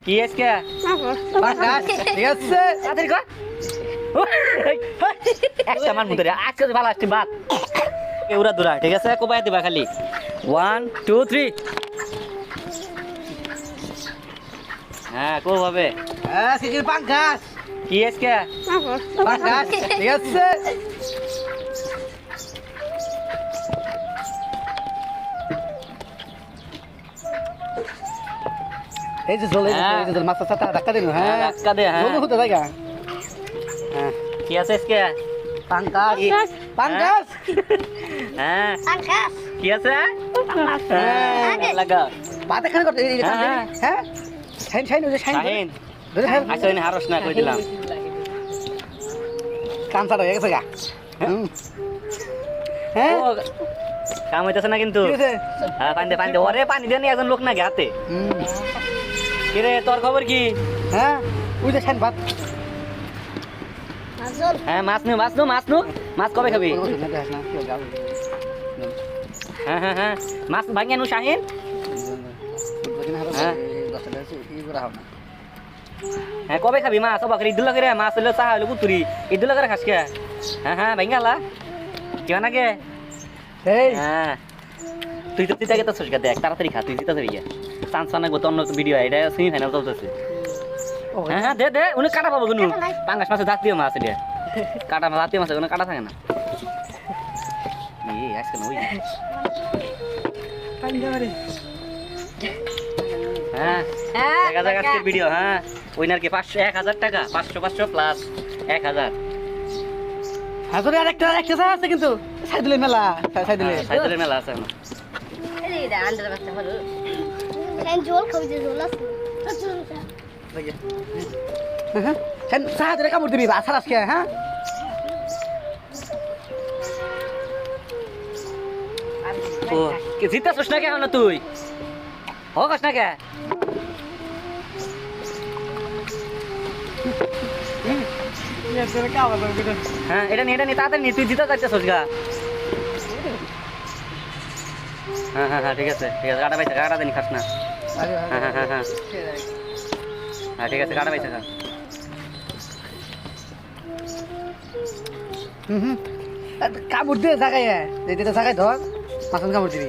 কি আজকে পাঙ্গাস ঠিক আছে তাড়াতাড়ি কর একটা মান মুদরে আজকে ভালো আসছে বাত এউরা দুরা ঠিক আছে কোবাই দিবা খালি 1 2 3 হ্যাঁ কো হবে হ্যাঁ সিজির পাঙ্গাস কি আজকে পাঙ্গাস ঠিক আছে এই যে জল এই যে মাছ সাথে ধাক্কা দিন হ্যাঁ ধাক্কা দে হ্যাঁ জল হতে জায়গা হ্যাঁ কি আছে আজকে পাঙ্গাস পাঙ্গাস হ্যাঁ পাঙ্গাস কি আছে হ্যাঁ লাগা বাতে খান করতে হ্যাঁ শাইন শাইন ওই যে শাইন শাহিন ধরে শাইন আচ্ছা এনে হারস না কই দিলাম কাম সারা হয়ে গেছে গা হ্যাঁ ও, কাম হইতেছে না কিন্তু ঠিক আছে হ্যাঁ পানি দে ওরে পানি দেন একজন লোক না হাতে কি রে তোর খবর কি হ্যাঁ ওই যে শাইন ভাত মাজল হ্যাঁ মাছ মাছ কবে খাবি হ্যাঁ হ্যাঁ হ্যাঁ মাছ ভাঙিয়ে নু শাহিন হ্যাঁ কবে খাবি মাছ সবাই ঈদুল্লা করে মাছ হইলো চাহা হইলো কুতুরি ঈদুল্লা করে খাস কে হ্যাঁ হ্যাঁ ভাঙি আলা কেউ নাকি এই হ্যাঁ তুই তো চিতা গেতে সুস্কা দেখ তাড়াতাড়ি খা তুই চিতা ধরি গিয়া চান্স পানা গো অন্য ভিডিও এটা সেমি ফাইনাল চলতেছে হ্যাঁ হ্যাঁ দে দে উনি কাটা পাবো কোনো পাঙ্গাস মাছের জাতীয় মাছ এটা কাটা মাছ জাতীয় মাছ কোনো কাটা থাকে না এই আজকে নই হ্যাঁ দেখা যাক আজকের ভিডিও হ্যাঁ উইনার কি 500 1000 টাকা 500 প্লাস 1000 হাজরে আরেকটা আছে কিন্তু সাইদুলের মেলা সাইদুলের মেলা আছে এখন এই দা আন্দার বাচ্চা হলো সেন জল খাই যে জল আছে হ্যাঁ সাহায্যে কামড় দিবি আসার আজকে হ্যাঁ ও কি জিতাছস না কেন তুই হোকস না কে হ্যাঁ এটা নিয়ে তাড়াতাড়ি নি তুই জিতা যাচ্ছিস গা হ্যাঁ হ্যাঁ হ্যাঁ ঠিক আছে কাটা পাইছে কাটা দেনি খাস না হ্যাঁ হ্যাঁ হ্যাঁ হ্যাঁ হ্যাঁ ঠিক আছে কাটা পাইছে খা কামড় দিয়ে জায়গায় যেটা জায়গায় ধর মাখন কামড় দিবি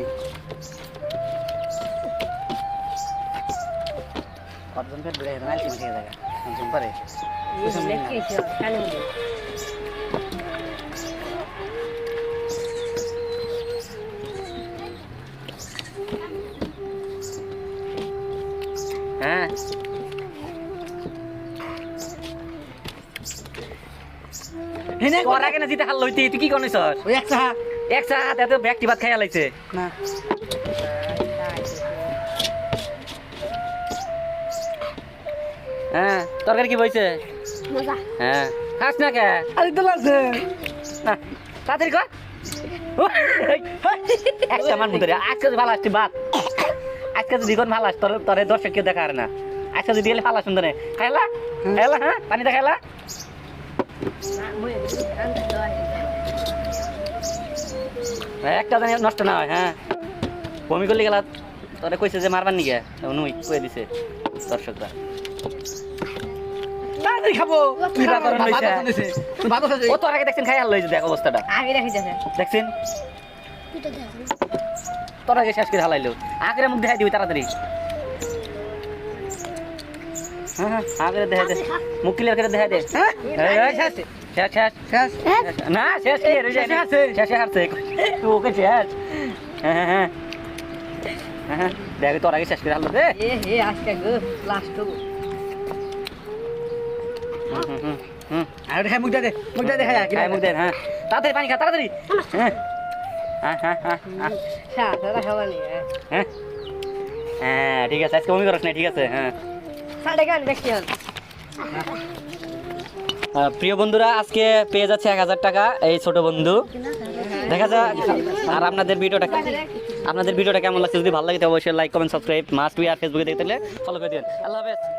কতজন পেট বেড়ে গেছে নাইল জায়গা কতজন পারে হ্যাঁ তোরা কেন জিতে হাল লইতি তুই কি কনিস ওই একটা এক সাথে এত ব্যক্তি ভাত খাইয়া লাইছে না হ্যাঁ তরকারি কি বইছে মজা হ্যাঁ খাস না কে আরে তো লাগছে না তাড়াতাড়ি কর একটা মান মুদরে আজকে ভালো আসছে বাত আজকে যদি কোন ভালো আস তোরে দর্শক কেউ দেখা আর না আজকে যদি গেলে ভালো সুন্দর খাইলা খাইলা হ্যাঁ পানি দা খাইলা একটা জানি নষ্ট না হয় হ্যাঁ বমি করলে গেলা তোরে কইছে যে মারবার নিগে নুই কয়ে দিছে দর্শকরা তাড়াতাড়ি খাবো কি ব্যাপার হইছে বাবা ও তোর আগে দেখছেন খাই আর লইছে দেখ অবস্থাটা আগে রাখি যাবে দেখছেন পিটা যাবে তোর আগে শেষ করে হালাইলো আগের মুখ দেখাই দিবি তাড়াতাড়ি হ্যাঁ হ্যাঁ আগের দেখা দে মুখ ক্লিয়ার করে দেখা দে হ্যাঁ শেষ শেষ শেষ শেষ না শেষ কি রয়ে যায় শেষে হারছে ওকে শেষ হ্যাঁ হ্যাঁ হ্যাঁ দেখ তোর আগে শেষ করে হারলো দে এ হে আজকে গো লাস্ট আর খাই মুখ দে খাই খাই মুখ দে হ্যাঁ তাড়াতাড়ি পানি খা তাড়াতাড়ি হ্যাঁ হ্যাঁ হ্যাঁ হ্যাঁ সাদা খাওয়ানি হ্যাঁ হ্যাঁ ঠিক আছে আজকে বমি করছ না ঠিক আছে হ্যাঁ সাড়ে গান দেখি প্রিয় বন্ধুরা আজকে পেয়ে যাচ্ছে 1000 টাকা এই ছোট বন্ধু দেখা যাক আর আপনাদের ভিডিওটা কেমন লাগছে যদি ভালো লাগে তাহলে অবশ্যই like comment subscribe must be আর ফেসবুকে দেখতে হলে ফলো করে দিন আল্লাহ হাফেজ।